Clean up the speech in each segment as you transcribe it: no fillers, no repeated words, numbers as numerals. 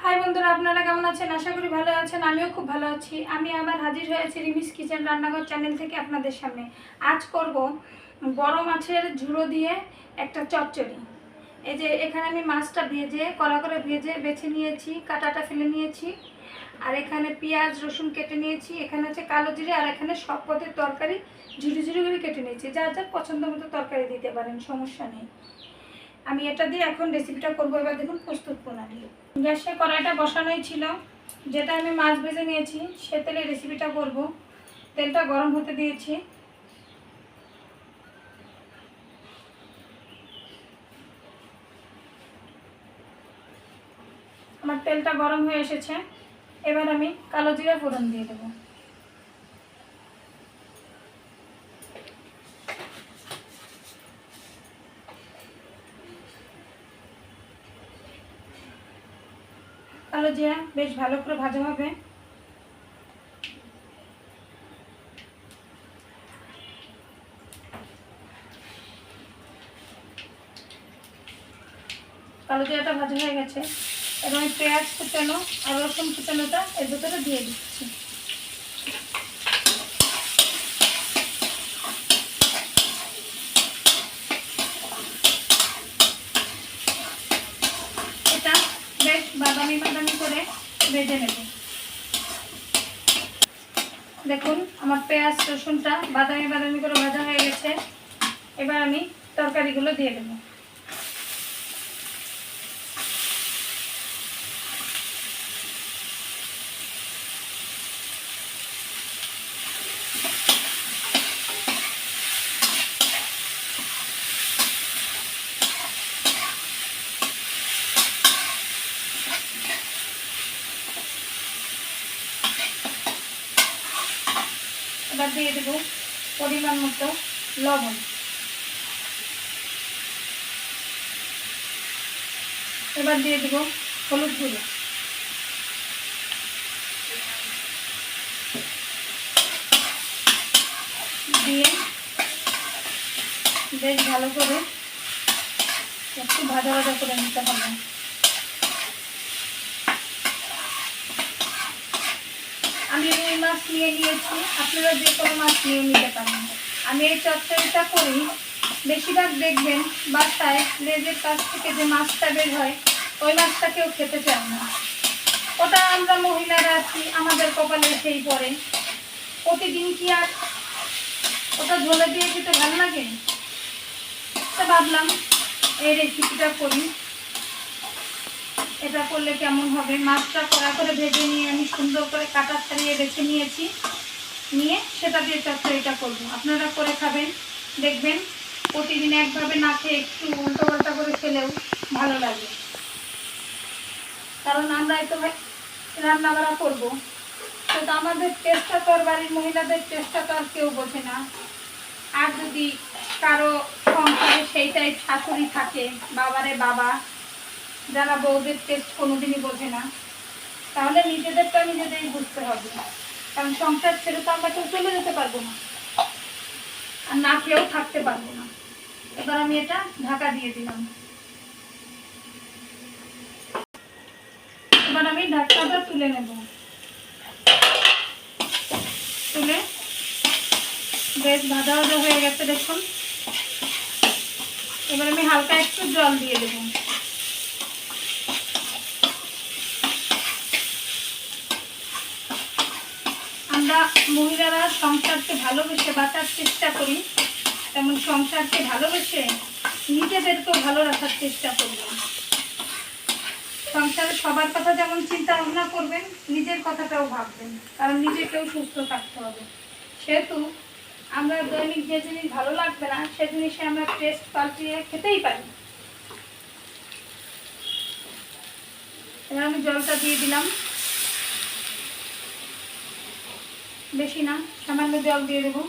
High বন্ধুরা, আপনারা কেমন আছেন? আশা করি ভালো আছেন। আমিও খুব ভালো আছি। আমি আবার হাজির হয়েছি রিমিস কিচেন রান্নাঘর চ্যানেল থেকে আপনাদের সামনে। আজ করব বড় মাছের ঝুড়ো দিয়ে একটা চচ্চড়ি। এই যে এখানে আমি মাছটা ভেজে কড়া করে ভেজে বেছে নিয়েছি, কাঁটাটা ফেলে নিয়েছি। আর এখানে পেঁয়াজ রসুন কেটে নিয়েছি। এখানে আছে কালো জিরে, আর এখানে সব পদের তরকারি ঝুড়ি ঝুড়ি করে কেটে নিয়েছি। যার যার পছন্দ মতো তরকারি দিতে পারেন, সমস্যা নেই। আমি এটা দিয়ে এখন রেসিপিটা করবো। এবার দেখুন প্রস্তুত প্রণালী। গ্যাসে কড়াইটা বসানোই ছিল, যেটা আমি মাছ ভেজে নিয়েছি সে তেলে রেসিপিটা করব। তেলটা গরম হতে দিয়েছি। আমার তেলটা গরম হয়ে এসেছে। এবার আমি কালো জিরা ফোড়ন দিয়ে দেবো। কালো জিরা বেশ ভালো করে ভাজা হবে। কালো জিরাটা ভাজা হয়ে গেছে। এবং আমি পেঁয়াজ কুচানো আর রসুন কুচানোটা এর ভিতরে দিয়ে দিচ্ছি। এটা বেশ বাদামি বাদামি করে ভেজে নেব। দেখুন আমার পেঁয়াজ রসুনটা বাদামি বাদামি করে ভাজা হয়ে গেছে। এবার আমি তরকারিগুলো দিয়ে দেবো। এবার দিয়ে দেবো পরিমাণ মতো লবণ। এবার দিয়ে দেবো হলুদ গুঁড়ো। দিয়ে বেশ ভালো করে একটু ভাজা ভাজা করে নিতে হবে। আমি রুই মাছ নিয়ে নিয়েছি, আপনারা যে কোনো মাছ নিয়ে নিতে পারেন। আমি এই চচ্চড়িটা করি, বেশিরভাগ দেখবেন বাসায় লেজের কাছ থেকে যে মাছটা বের হয় ওই মাছটা কেউ খেতে চায় না। ওটা আমরা মহিলারা আছি, আমাদের কপালে সেই পড়ে। প্রতিদিন কি আর ওটা ঝোলে দিয়ে খেতে ভালো লাগে? তো ভাবলাম এই রেসিপিটা করি। এটা করলে কেমন হবে। মাছটা কড়া করে ভেজে নিয়ে আমি সুন্দর করে কাটা ছাড়িয়ে রেখে নিয়েছি। নিয়ে সেটা দিয়ে চচ্চড়িটা করব। আপনারা করে খাবেন, দেখবেন প্রতিদিন একভাবে না খেয়ে একটু উল্টো পাল্টা করে খেলেও ভালো লাগে। কারণ আমরা এত রান্না বাড়া করবো, তো আমাদের চেষ্টা তো আর বাড়ির মহিলাদের চেষ্টা তো আর কেউ বোঝে না। আর যদি কারো সংসারে সেইটাই শাশুড়ি থাকে, বাবারে বাবা, যারা বউদের টেস্ট কোনোদিনই বোঝে না, তাহলে নিজেদেরটা নিজেদেরই বুঝতে হবে। কারণ সংসার ছেড়ে তো আমরা কেউ চলে যেতে পারবো না, আর না খেয়েও থাকতে পারবো না। এবার আমি এটা ঢাকা দিয়ে দিলাম। এবার আমি ঢাকনাটা তুলে নেব। তুলে বেশ ভাজা ভাজা হয়ে গেছে দেখুন। এবার আমি হালকা একটু জল দিয়ে দেবো। আমরা মহিলারা সংসারকে ভালোবেসে বাঁচার চেষ্টা করি, তেমন সংসারকে ভালোবেসে নিজেদেরকেও ভালো রাখার চেষ্টা করি। সংসারে সবার কথা যেমন চিন্তা ভাবনা করবেন, নিজের কথাটাও ভাববেন, কারণ নিজেকেও সুস্থ থাকতে হবে। সেহেতু আমরা দৈনিক যে জিনিস ভালো লাগবে না সে জিনিসে আমরা টেস্ট পাল্টিয়ে খেতেই পারি। এবার আমি জলটা দিয়ে দিলাম, বেশি না, সামান্য জল দিয়ে দেবো।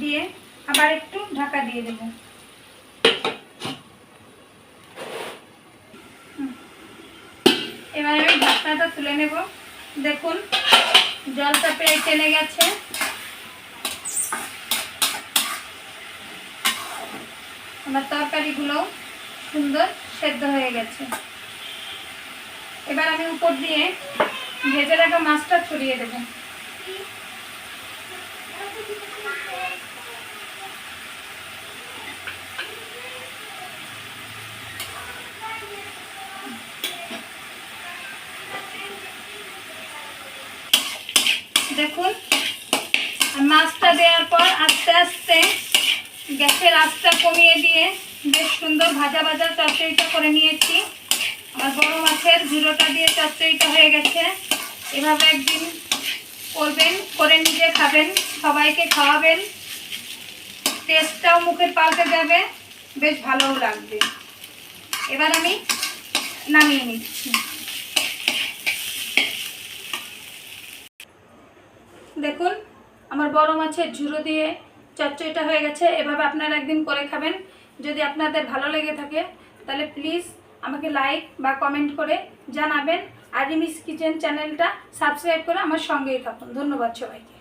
দিয়ে আবার একটু ঢাকা দিয়ে দেব। ঢাকনাটা তুলে নেব। দেখুন জলটা প্রায় টেনে গেছে। আমার তরকারিগুলো সুন্দর সেদ্ধ হয়ে গেছে। এবার আমি উপর দিয়ে ভেজে রাখা মাছটা ছড়িয়ে দেব। দেখুন মাছটা দেওয়ার পর আস্তে আস্তে গ্যাসের আঁচটা কমিয়ে দিয়ে বেশ সুন্দর ভাজা ভাজা চচ্চড়িটা করে নিয়েছি। আমার বড় মাছের ঝুড়োটা দিয়ে চচ্চড়িটা হয়ে গেছে। এভাবে একদিন করবেন, করে নিজে খাবেন, সবাইকে খাওয়াবেন। টেস্টটাও মুখে পাল্টে যাবে, বেশ ভালোও লাগবে। এবার আমি নামিয়ে নিচ্ছি। দেখুন আমার বড় মাছের ঝুড়ো দিয়ে চচ্চড়িটা হয়ে গেছে। এভাবে আপনারা একদিন করে খাবেন। যদি আপনাদের ভালো লেগে থাকে তাহলে প্লিজ আমাকে লাইক বা কমেন্ট করে জানাবেন। আর রিমিস কিচেন চ্যানেলটা সাবস্ক্রাইব করে আমার সঙ্গেই থাকুন। ধন্যবাদ সবাইকে।